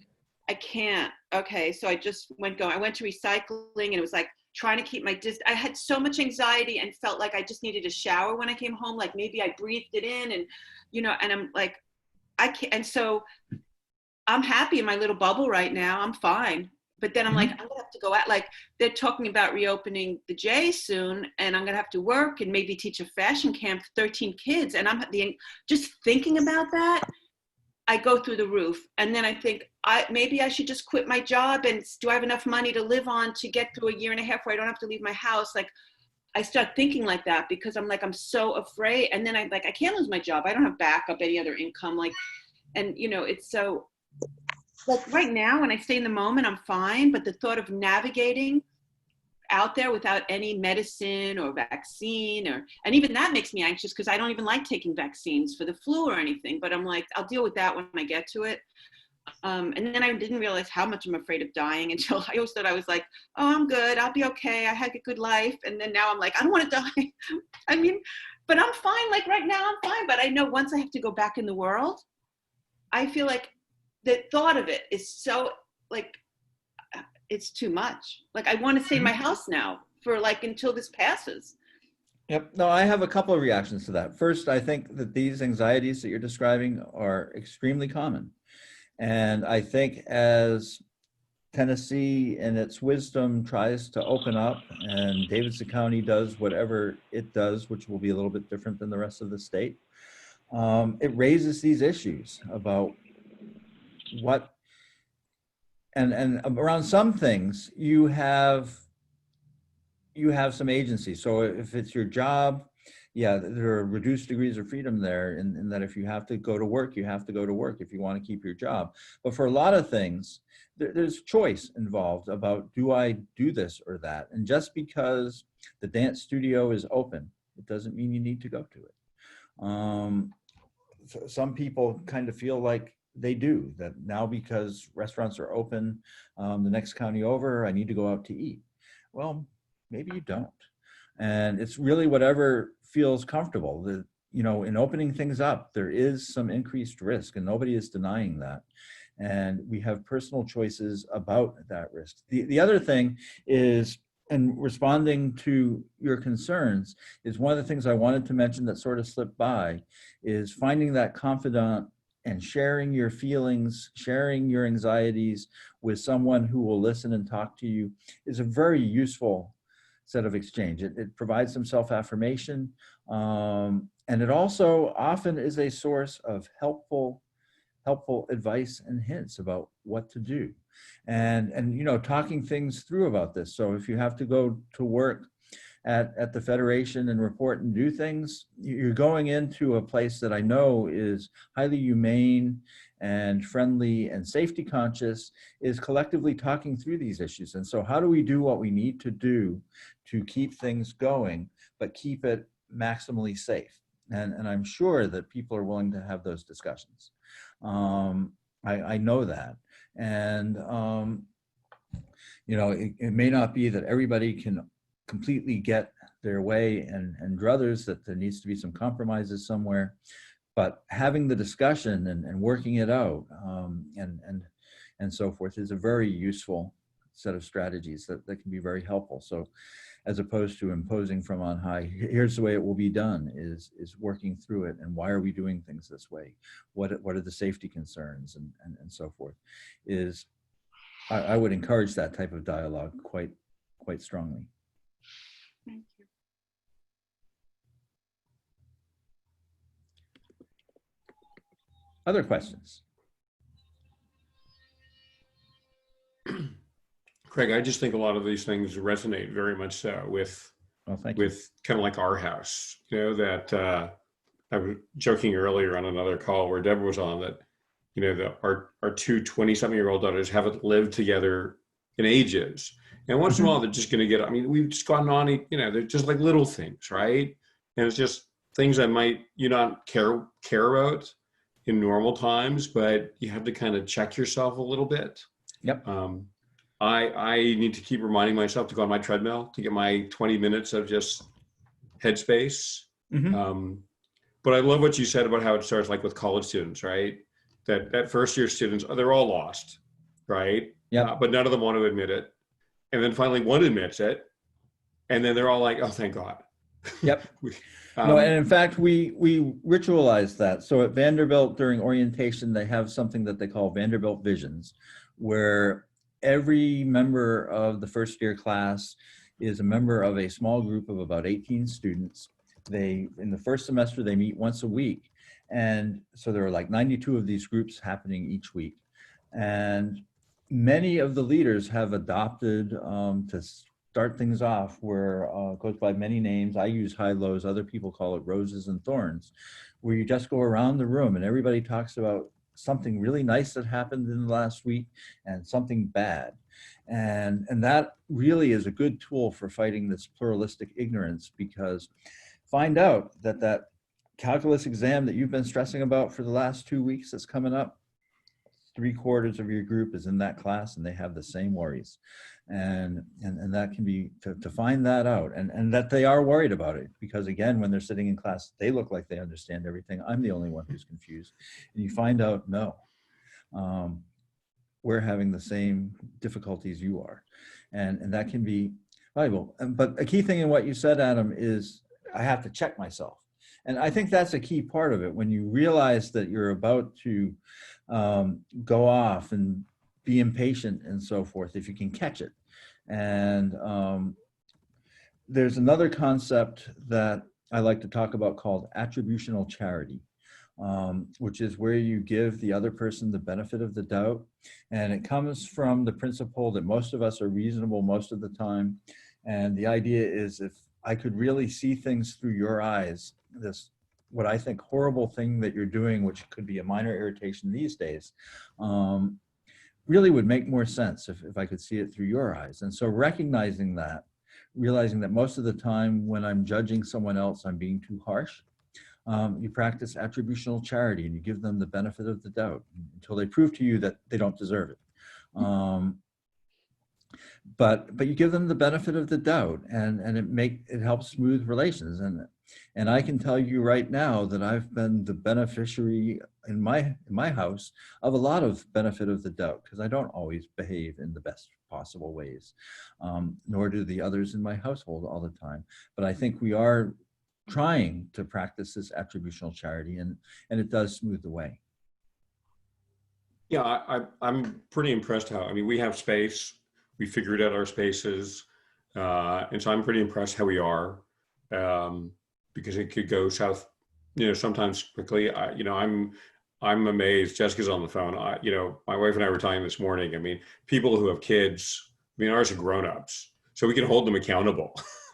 I can't. Okay. So I just I went to recycling, and it was like trying to keep my distance. I had so much anxiety and felt like I just needed a shower when I came home. Like maybe I breathed it in, and, you know, and I'm like, I can't. And so I'm happy in my little bubble right now. I'm fine. But then I'm like, I'm gonna have to go out. Like they're talking about reopening the J soon, and I'm gonna have to work and maybe teach a fashion camp for 13 kids. And I'm just thinking about that, I go through the roof. And then I think maybe I should just quit my job, and do I have enough money to live on to get through a year and a half where I don't have to leave my house? Like I start thinking like that because I'm like, I'm so afraid. And then I can't lose my job. I don't have backup, any other income. Like, and you know, it's so, like right now when I stay in the moment, I'm fine. But the thought of navigating out there without any medicine or vaccine, and even that makes me anxious because I don't even like taking vaccines for the flu or anything. But I'm like, I'll deal with that when I get to it. And then I didn't realize how much I'm afraid of dying until I always thought I was like, oh, I'm good. I'll be okay. I had a good life. And then now I'm like, I don't want to die. I mean, but I'm fine. Like right now I'm fine. But I know once I have to go back in the world, I feel like the thought of it is so like, it's too much. Like, I want to stay in my house now for like until this passes. Yep. No, I have a couple of reactions to that. First, I think that these anxieties that you're describing are extremely common. And I think as Tennessee in its wisdom tries to open up and Davidson County does whatever it does, which will be a little bit different than the rest of the state, it raises these issues about what, and around some things you have some agency. So if it's your job, yeah, there are reduced degrees of freedom there in that if you have to go to work, you have to go to work if you want to keep your job. But for a lot of things, there's choice involved about, do I do this or that? And just because the dance studio is open, it doesn't mean you need to go to it. So some people kind of feel like they do, that now because restaurants are open the next county over, I need to go out to eat. Well, maybe you don't. And it's really whatever feels comfortable. In opening things up, there is some increased risk, and nobody is denying that. And we have personal choices about that risk. The other thing is, and responding to your concerns, is one of the things I wanted to mention that sort of slipped by, is finding that confidant and sharing your feelings, sharing your anxieties with someone who will listen and talk to you is a very useful set of exchange. It provides some self-affirmation, and it also often is a source of helpful advice and hints about what to do, and talking things through about this. So if you have to go to work at the Federation and report and do things, you're going into a place that I know is highly humane and friendly and safety conscious, is collectively talking through these issues. And so how do we do what we need to do to keep things going, but keep it maximally safe? And I'm sure that people are willing to have those discussions. I know that. And, it may not be that everybody can completely get their way, and druthers, that there needs to be some compromises somewhere. But having the discussion and working it out and so forth is a very useful set of strategies that can be very helpful. So as opposed to imposing from on high, here's the way it will be done, is working through it. And why are we doing things this way? What are the safety concerns and so forth? I would encourage that type of dialogue quite strongly. Thank you. Other questions? Craig, I just think a lot of these things resonate very much so with kind of like our house. That I was joking earlier on another call where Deborah was on, that our two 20-something-year-old daughters haven't lived together in ages. And once in a while, they're just going to get, we've just gotten on, they're just like little things, right? And it's just things that might you not care about in normal times, but you have to kind of check yourself a little bit. Yep. I need to keep reminding myself to go on my treadmill to get my 20 minutes of just headspace. Mm-hmm. But I love what you said about how it starts like with college students, right? That first year students, they're all lost, right? Yeah. But none of them want to admit it. And then finally one admits it. And then they're all like, oh, thank God. Yep. No, and in fact, we ritualize that. So at Vanderbilt during orientation, they have something that they call Vanderbilt Visions, where every member of the first year class is a member of a small group of about 18 students. In the first semester, they meet once a week. And so there are like 92 of these groups happening each week. And many of the leaders have adopted to start things off where it goes by many names. I use high-lows, other people call it roses and thorns, where you just go around the room and everybody talks about something really nice that happened in the last week and something bad. And that really is a good tool for fighting this pluralistic ignorance, because find out that calculus exam that you've been stressing about for the last 2 weeks that's coming up, 3/4 of your group is in that class and they have the same worries. And that can be to find that out, and that they are worried about it, because again, when they're sitting in class, they look like they understand everything. I'm the only one who's confused. And you find out, no. we're having the same difficulties you are. And that can be valuable. But a key thing in what you said, Adam, is I have to check myself. And I think that's a key part of it. When you realize that you're about to go off and be impatient and so forth, if you can catch it. And there's another concept that I like to talk about called attributional charity, which is where you give the other person the benefit of the doubt. And it comes from the principle that most of us are reasonable most of the time. And the idea is, if I could really see things through your eyes, this, what I think horrible thing that you're doing, which could be a minor irritation these days, really would make more sense if I could see it through your eyes. And so recognizing that, realizing that most of the time when I'm judging someone else, I'm being too harsh. You practice attributional charity and you give them the benefit of the doubt until they prove to you that they don't deserve it. But you give them the benefit of the doubt, and it helps smooth relations. And I can tell you right now that I've been the beneficiary in my house of a lot of benefit of the doubt, because I don't always behave in the best possible ways, nor do the others in my household all the time. But I think we are trying to practice this attributional charity, and it does smooth the way. Yeah, I'm pretty impressed how, I mean, we have space, we figured out our spaces, and so I'm pretty impressed how we are, because it could go south, sometimes quickly. I'm amazed. Jessica's on the phone. My wife and I were talking this morning. I mean, people who have kids, ours are grown-ups, so we can hold them accountable,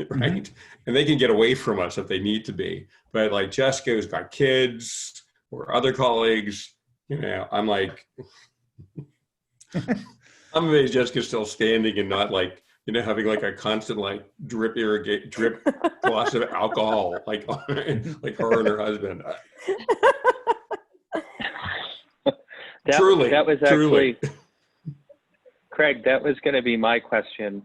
right? Mm-hmm. And they can get away from us if they need to be. But like Jessica's got kids or other colleagues, I'm like, I'm amazed Jessica's still standing and not like, having like a constant like drip glass of alcohol, like her and her husband. Truly, that was actually, Craig, that was going to be my question.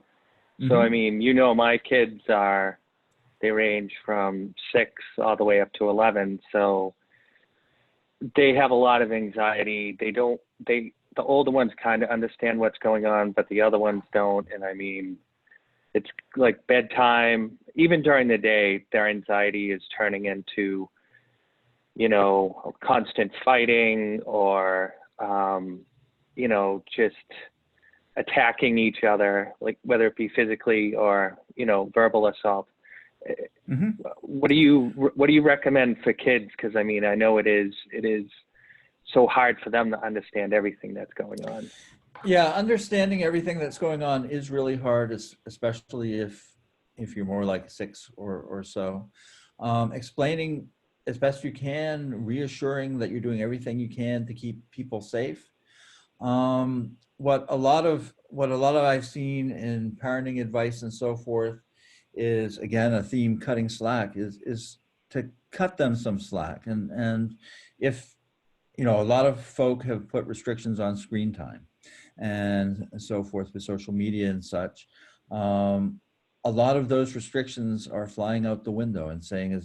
Mm-hmm. So, I mean, my kids they range from 6 all the way up to 11. So they have a lot of anxiety. The older ones kind of understand what's going on, but the other ones don't. And I mean, it's like bedtime, even during the day, their anxiety is turning into, constant fighting or, just attacking each other, like whether it be physically or, verbal assault. Mm-hmm. What do you recommend for kids? Because I mean, I know it is so hard for them to understand everything that's going on. Yeah, understanding everything that's going on is really hard, especially if you're more like 6 or so. Explaining as best you can, reassuring that you're doing everything you can to keep people safe. What a lot of I've seen in parenting advice and so forth is, again, a theme, cutting slack, is to cut them some slack. And if, a lot of folk have put restrictions on screen time and so forth with social media and such. A lot of those restrictions are flying out the window and saying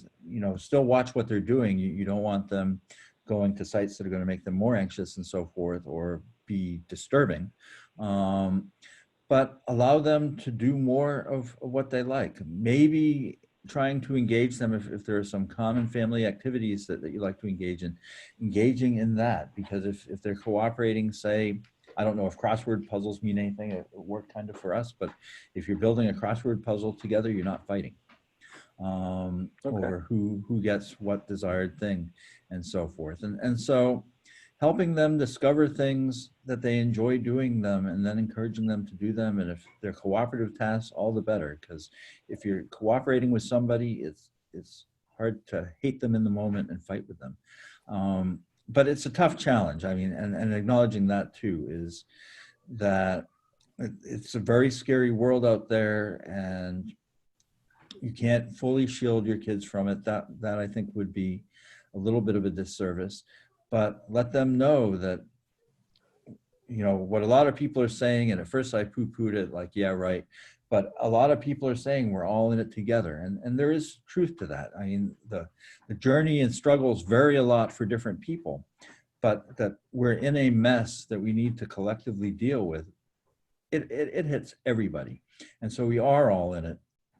still watch what they're doing. You don't want them going to sites that are going to make them more anxious and so forth, or be disturbing. But allow them to do more of what they like. Maybe trying to engage them if there are some common family activities that you like to engage in, engaging in that. Because if they're cooperating, say, I don't know if crossword puzzles mean anything. It worked kind of for us, but if you're building a crossword puzzle together, you're not fighting over who gets what desired thing and so forth. And so helping them discover things that they enjoy doing them, and then encouraging them to do them. And if they're cooperative tasks, all the better, because if you're cooperating with somebody, it's hard to hate them in the moment and fight with them. But it's a tough challenge. I mean, and acknowledging that too, is that it's a very scary world out there, and you can't fully shield your kids from it. That I think would be a little bit of a disservice. But let them know that, what a lot of people are saying, and at first I poo-pooed it like, yeah, right. But a lot of people are saying we're all in it together. And there is truth to that. I mean, the journey and struggles vary a lot for different people. but that we're in a mess that we need to collectively deal with, it hits everybody. And so we are all in it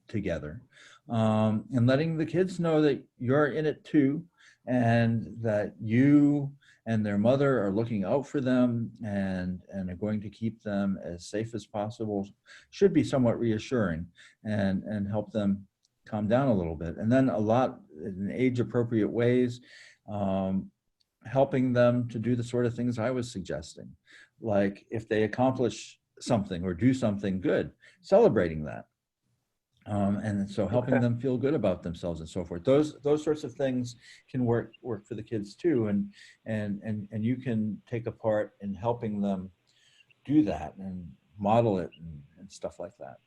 together. And letting the kids know that you're in it too, and that you and their mother are looking out for them and are going to keep them as safe as possible should be somewhat reassuring and help them calm down a little bit. And then a lot in age appropriate ways, helping them to do the sort of things I was suggesting. Like if they accomplish something or do something good, celebrating that. And so helping them feel good about themselves and so forth. Those sorts of things can work for the kids too. And you can take a part in helping them do that and model it and stuff like that.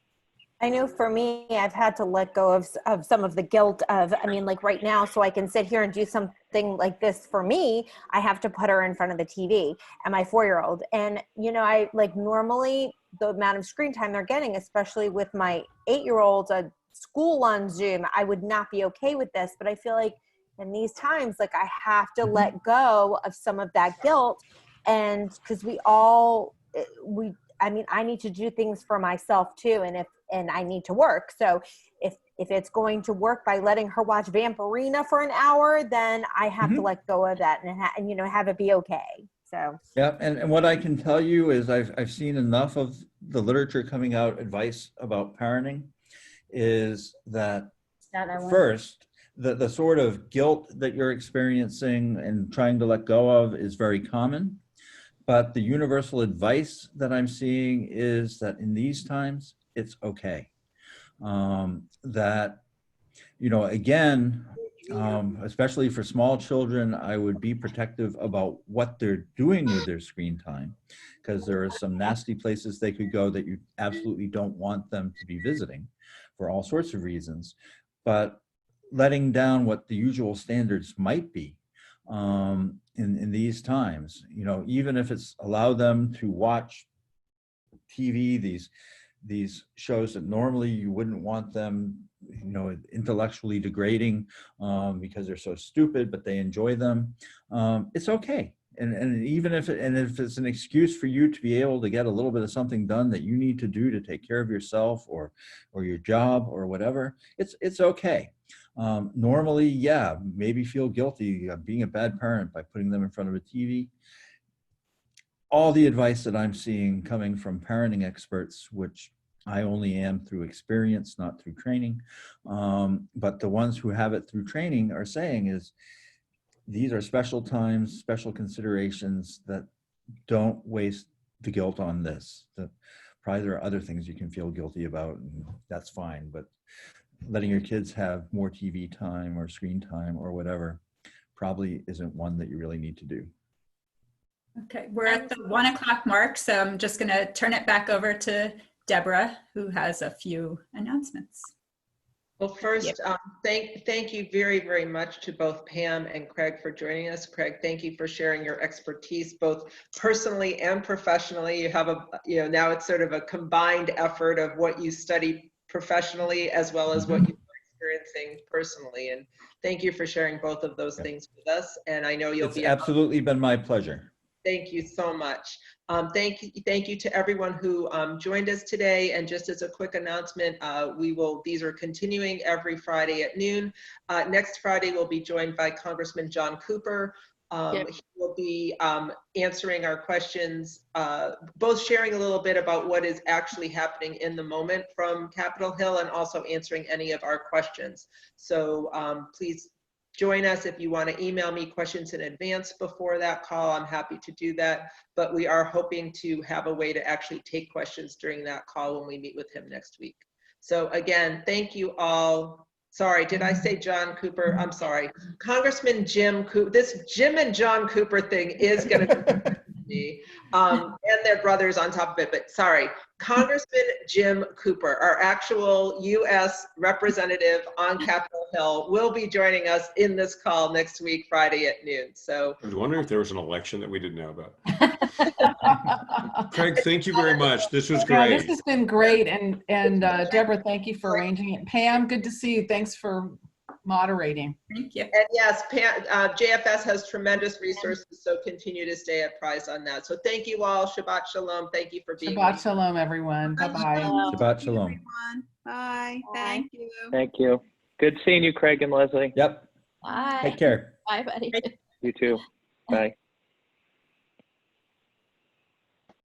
I know for me, I've had to let go of some of the guilt of, I mean, like right now, so I can sit here and do something like this for me, I have to put her in front of the TV and my 4-year-old. And, you know, I like normally the amount of screen time they're getting, especially with my 8-year-old at school on Zoom, I would not be okay with this. But I feel like in these times, like I have to let go of some of that guilt. And because I mean, I need to do things for myself too. And I need to work. So if it's going to work by letting her watch Vampirina for an hour, then I have to let go of that and you know, have it be okay. So. Yeah. And what I can tell you is I've seen enough of the literature coming out, advice about parenting is that first, the sort of guilt that you're experiencing and trying to let go of is very common. But the universal advice that I'm seeing is that in these times, it's okay. That, you know, again, especially for small children, I would be protective about what they're doing with their screen time, because there are some nasty places they could go that you absolutely don't want them to be visiting for all sorts of reasons. But letting down what the usual standards might be in these times, you know, even if it's allow them to watch TV, these shows that normally you wouldn't want them, you know, intellectually degrading because they're so stupid, but they enjoy them. It's okay. And even if it's an excuse for you to be able to get a little bit of something done that you need to do to take care of yourself or your job or whatever, it's okay. Normally, yeah, maybe feel guilty of being a bad parent by putting them in front of a TV. All the advice that I'm seeing coming from parenting experts, which I only am through experience, not through training, but the ones who have it through training are saying is these are special times, special considerations that don't waste the guilt on this. That probably there are other things you can feel guilty about, and that's fine, but letting your kids have more TV time or screen time or whatever probably isn't one that you really need to do. Okay, we're at the 1 o'clock mark, so I'm just going to turn it back over to Deborah, who has a few announcements. Well, first, thank you very, very much to both Pam and Craig for joining us. Craig, thank you for sharing your expertise, both personally and professionally. You have now it's sort of a combined effort of what you study professionally as well as what you're experiencing personally. And thank you for sharing both of those things with us. And I know It's absolutely been my pleasure. Thank you so much. Thank you to everyone who joined us today. And just as a quick announcement, these are continuing every Friday at noon. Next Friday, we'll be joined by Congressman John Cooper. He will be answering our questions, both sharing a little bit about what is actually happening in the moment from Capitol Hill and also answering any of our questions. So please join us. If you want to email me questions in advance before that call, I'm happy to do that. But we are hoping to have a way to actually take questions during that call when we meet with him next week. So again, thank you all. Sorry, did I say John Cooper? I'm sorry. Congressman Jim Cooper. This Jim and John Cooper thing is going to be and their brothers on top of it, but sorry. Congressman Jim Cooper, our actual U.S. representative on Capitol Hill, will be joining us in this call next week, Friday at noon. So I was wondering if there was an election that we didn't know about. Craig, thank you very much. This was great. Yeah, this has been great. And Deborah, thank you for arranging it. Pam, good to see you. Thanks for moderating. Thank you. And yes, JFS has tremendous resources, so continue to stay apprised on that. So thank you all. Shabbat Shalom. Thank you for being with Shabbat Shalom, everyone. Bye-bye. Shabbat Shalom. Everyone. Bye. Bye. Thank you. Thank you. Good seeing you, Craig and Leslie. Yep. Bye. Take care. Bye, buddy. You too. Bye.